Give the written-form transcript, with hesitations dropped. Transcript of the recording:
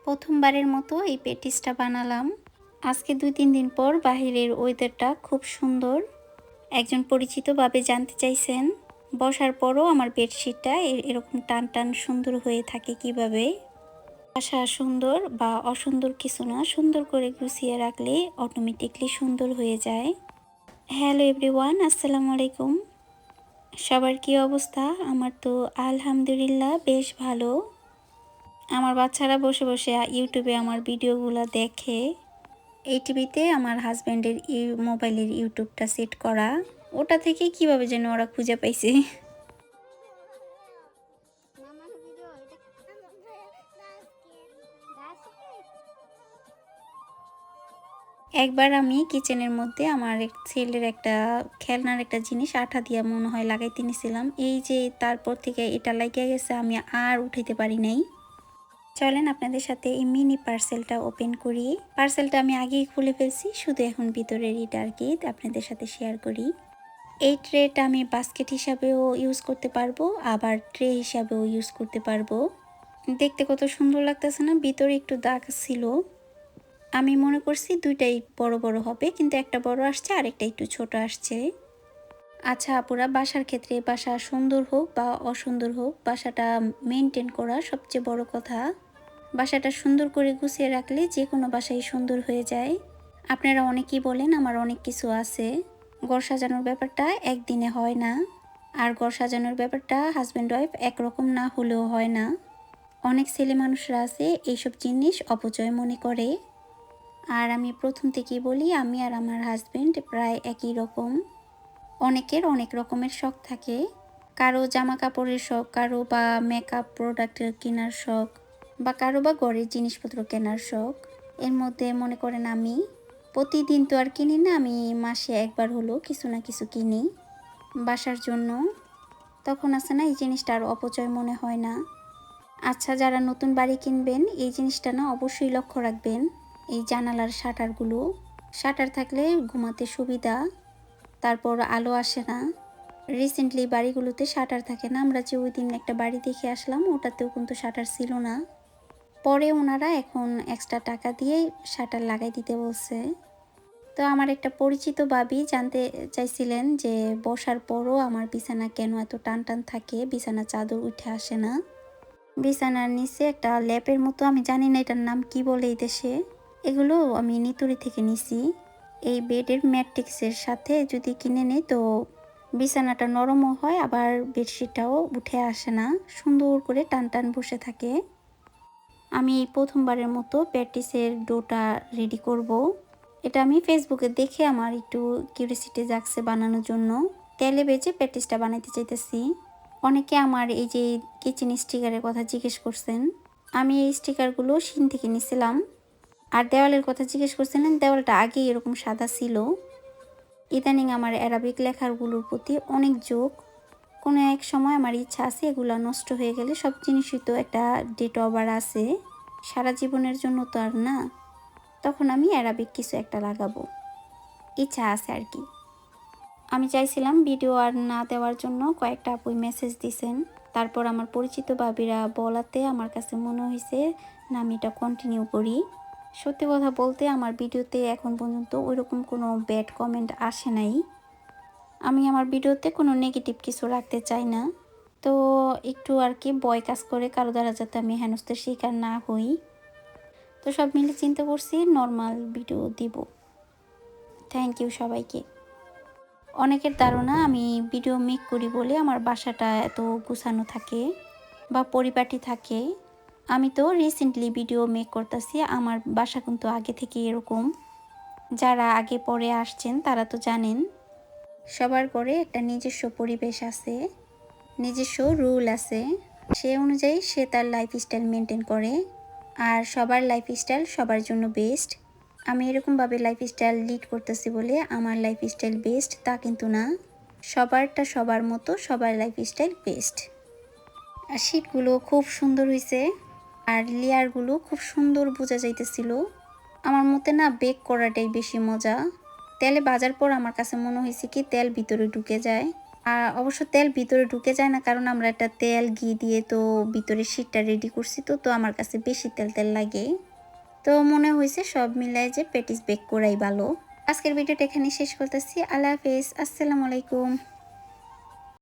প্রথমবারের মতো এই পেটিসটা বানালাম। আজকে 2-3 দিন পর বাহিরের ওয়েদারটা খুব সুন্দর। একজন পরিচিতভাবে জানতে চাইছেন বসার পরও আমার বেডশিটটা এরকম টান টান সুন্দর হয়ে থাকে কিভাবে। বাসা সুন্দর বা অসুন্দর কিছু না, সুন্দর করে গুছিয়ে রাখলে অটোমেটিকলি সুন্দর হয়ে যায়। হ্যালো এভরিওয়ান, আসসালামু আলাইকুম। সবার কি অবস্থা? আমার তো আলহামদুলিল্লাহ বেশ ভালো। আমার বাচ্চারা বসে বসে ইউটিউবে আমার ভিডিওগুলো দেখে। এই টিভিতে আমার হাজব্যান্ডের মোবাইলের ইউটিউবটা সেট করা, ওটা থেকে কিভাবে যেন ওরা খুঁজে পাইছে। একবার আমি কিচেনের মধ্যে আমার ছেলের একটা খেলনার একটা জিনিস আঠা দিয়া মনে হয় লাগাইতে নিয়েছিলাম, এই যে তারপর থেকে এটা লাগিয়ে গেছে, আমি আর উঠাইতে পারি নাই। চলেন আপনাদের সাথে এই মিনি পার্সেলটা ওপেন করি। পার্সেলটা আমি আগেই খুলে ফেলছি, শুধু এখন ভিতরের এটা আর কি আপনাদের সাথে শেয়ার করি। এই ট্রেটা আমি বাস্কেট হিসাবেও ইউজ করতে পারবো, আবার ট্রে হিসাবেও ইউজ করতে পারবো। দেখতে কত সুন্দর লাগতেছে না? ভিতরে একটু দাগ ছিল, আমি মনে করছি দুইটাই বড় বড় হবে, কিন্তু একটা বড় আসছে আর একটা একটু ছোট আসছে। আচ্ছা আপুরা, বাসার ক্ষেত্রে বাসা সুন্দর হোক বা অসুন্দর হোক, বাসাটা মেনটেন করা সবচেয়ে বড় কথা। বাসাটা সুন্দর করে গুছিয়ে রাখলে যে কোনো বাসাই সুন্দর হয়ে যায়। আপনারা অনেকেই বলেন আমার অনেক কিছু আছে, ঘর সাজানোর ব্যাপারটা একদিনে হয় না, আর ঘর সাজানোর ব্যাপারটা হাজব্যান্ড ওয়াইফ একরকম না হলেও হয় না। অনেক ছেলে মানুষরা আছে এইসব জিনিস অপচয় মনে করে। আর আমি প্রথম থেকেই বলি, আমি আর আমার হাজব্যান্ড প্রায় একই রকম। অনেকের অনেক রকমের শখ থাকে, কারো জামা কাপড়ের শখ, কারো বা মেকআপ প্রোডাক্টের কেনার শখ, বা কারো বা ঘরের জিনিসপত্র কেনার শখ। এর মধ্যে মনে করেন আমি প্রতিদিন তো আর কিনি না, আমি মাসে একবার হলো কিছু না কিছু কিনি বাসার জন্য। তখন আছে না, এই জিনিসটা আর অপচয় মনে হয় না। আচ্ছা, যারা নতুন বাড়ি কিনবেন এই জিনিসটা না অবশ্যই লক্ষ্য রাখবেন। এই জানালার শাটার থাকলে ঘুমাতে সুবিধা, তারপর আলো আসে না। রিসেন্টলি বাড়িগুলোতে শাটার থাকে না, আমরা যে ওই দিন একটা বাড়ি দেখে আসলাম ওটাতেও কিন্তু শাটার ছিল না। পরে ওনারা এখন এক্সট্রা টাকা দিয়ে শাটার লাগাই দিতে বলছে। তো আমার একটা পরিচিত ভাবি জানতে চাইছিলেন যে বসার পরও আমার বিছানা কেন এত টান টান থাকে, বিছানা চাদর উঠে আসে না। বিছানার নিচে একটা ল্যাপের মতো, আমি জানি না এটার নাম কি বলে এই দেশে, এগুলো আমি নিতুরি থেকে নিছি। এই বেডের ম্যাট্রিক্সের সাথে যদি কিনে নেই তো বিছানাটা নরমও হয়, আবার বেডশিটটাও উঠে আসে না, সুন্দর করে টান টান বসে থাকে। আমি এই প্রথমবারের মতো প্যাটিসের ডোটা রেডি করব। এটা আমি ফেসবুকে দেখে আমার একটু কিউরিসিটি জাগছে বানানোর জন্য। তেলে ভেজে প্যাটিসটা বানাইতে চাইতেছি। অনেকে আমার এই যে কিচেন স্টিকারের কথা জিজ্ঞেস করছেন, আমি এই স্টিকারগুলো শিন থেকে নিয়েছিলাম। আর দেওয়ালের কথা জিজ্ঞেস করছিলেন, দেওয়ালটা আগে এরকম সাদা ছিল। ইদানিং আমার অ্যারাবিক লেখাগুলোর প্রতি অনেক ঝোঁক। কোনো এক সময় আমার ইচ্ছা আছে এগুলো নষ্ট হয়ে গেলে, সব জিনিসই তো একটা ডেট ওভার আছে, সারা জীবনের জন্য তো আর না, তখন আমি অ্যারাবিক কিছু একটা লাগাবো, ইচ্ছা আছে আর কি। আমি চাইছিলাম ভিডিও আর না দেওয়ার জন্য, কয়েকটা আপুই মেসেজ দিছেন, তারপর আমার পরিচিত ভাবিরা বলাতে আমার কাছে মনে হয়েছে না আমি এটা কন্টিনিউ করি। সত্যি কথা বলতে আমার ভিডিওতে এখন পর্যন্ত ওইরকম কোনো ব্যাড কমেন্ট আসে নাই। আমি আমার ভিডিওতে কোনো নেগেটিভ কিছু রাখতে চাই না, তো একটু আর কি ভয় কাজ করে কারো দ্বারা যাতে আমি হেনস্থার শিকার না হই। তো সব মিলে চিন্তা করছি নর্মাল ভিডিও দিব। থ্যাংক ইউ সবাইকে। অনেকের ধারণা আমি ভিডিও মেক করি বলে আমার বাসাটা এত গুছানো থাকে বা পরিপাটি থাকে। আমি তো রিসেন্টলি ভিডিও মেক করতেছি, আমার বাসা কিন্তু আগে থেকে এরকম। যারা আগে পরে আসছেন তারা তো জানেন, সবার ঘরে একটা নিজস্ব পরিবেশ আছে, নিজস্ব রুল আছে, সে অনুযায়ী সে তার লাইফস্টাইল মেনটেন করে। আর সবার লাইফস্টাইল সবার জন্য বেস্ট। আমি এরকমভাবে লাইফস্টাইল লিড করতেছি বলে আমার লাইফস্টাইল বেস্ট তা কিন্তু না, সবারটা সবার মতো, সবার লাইফস্টাইল বেস্ট। আর শীটগুলো খুব সুন্দর হয়েছে, আর লেয়ারগুলো খুব সুন্দর বোঝা যাইতেছিল। আমার মতে না বেক করাটাই বেশি মজা। তেলে ভাজার পর আমার কাছে মনে হয়েছে কি তেল ভিতরে ঢুকে যায়, আর অবশ্য তেল ভিতরে ঢুকে যায় না, কারণ আমরা একটা তেল ঘি দিয়ে তো ভিতরে শীটটা রেডি করছি, তো আমার কাছে বেশি তেল তেল লাগে। তো মনে হয়েছে সব মিলায় যে পেটিস বেক করাই ভালো। আজকের ভিডিওটা এখানে শেষ করতেছি। আল্লাহ হাফেজ, আসসালামু আলাইকুম।